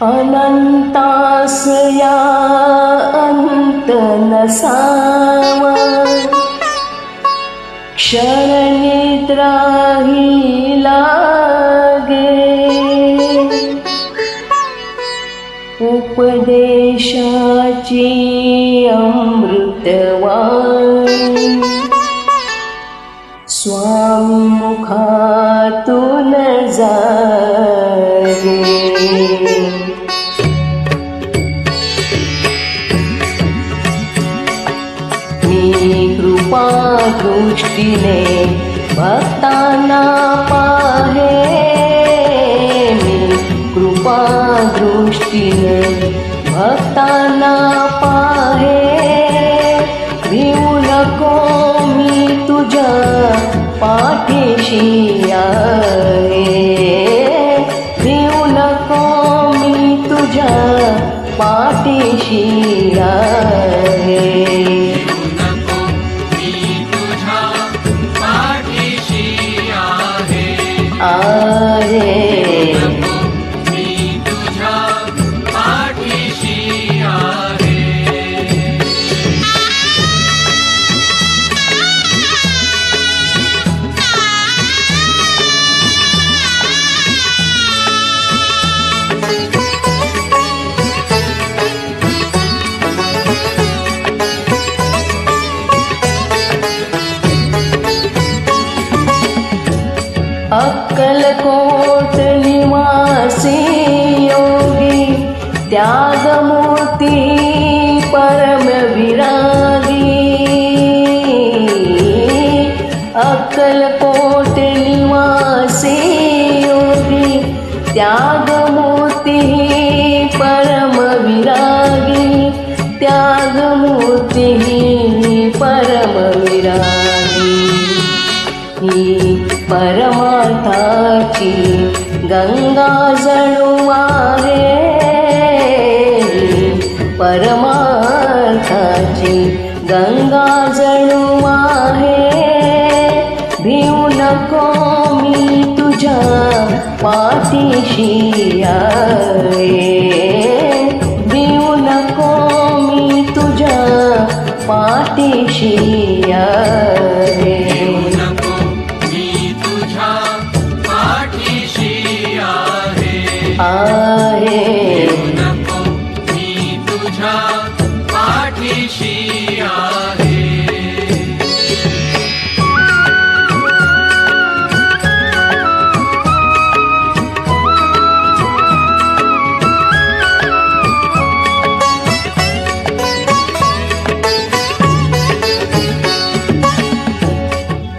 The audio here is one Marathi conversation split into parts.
अनंतासया अंत नसावा, क्षणनिद्राही लागे, उपदेशाची अमृतवाणी स्वामी मुखातून जागे. मी कृपा दृष्टीने भक्तांना पाहे, मी कृपा दृष्टीने भक्तांना पाहे. भिवू नको मी तुझ्या पाठीशी आहे, भिवू नको मी तुझ्या पाठीशी आहे. अक्कलकोट निवासी योगी, त्यागमूर्ती परम विरागी. अक्कलकोट निवासी योगी, त्यागमूर्ती परम विरागी, त्यागमूर्ती परम विरागी. ही परमार्थाची गंगा जणू आहे, परमार्थाची गंगा जणू आहे. भिवू नको मी तुझ्या पाठीशी आहे, भिवू नको मी तुझ्या पाठीशी आहे.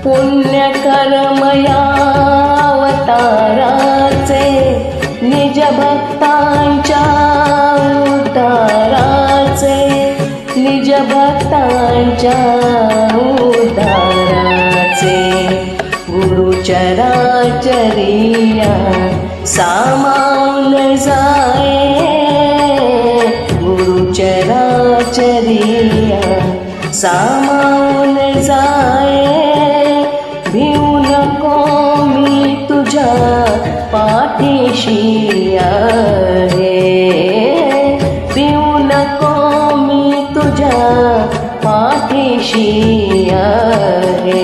पुण्यकर्मया अवताराचे, निज भक्तांच्या उद्धाराचे, निज भक्तांच्या उद्धाराचे. गुरुचराचरिया सामावून जाये, गुरुचराचरिया सामावून जाये. भिवू नको मी तुझ्या पाठीशी आहे, भिवू नको मी तुझ्या पाठीशी आहे.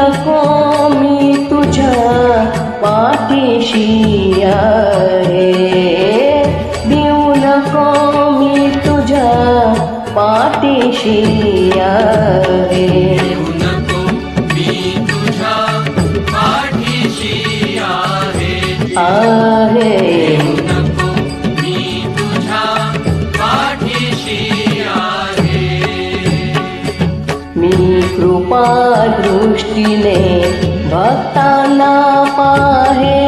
नको मी तुझ्या पाठीशी आहे, भिवू नको मी तुझ्या पाठीशी आहे. भिवू नको मी तुझ्या पाठीशी आहे. भिवू नको मी तुझ्या पाठीशी आहे. मी कृपा दृष्टीने भक्तांना पाहे,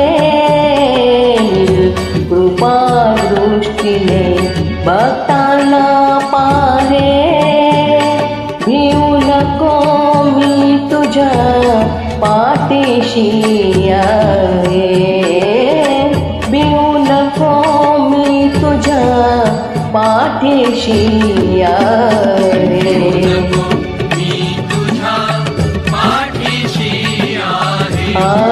कृपा दृष्टीने भक्तांना पाहे. भिवू नको मी तुझ्या पाठीशी आहे, भिवू नको मी तुझ्या पाठीशी आहे. नको मी तुझ्या पाठीशी आहे.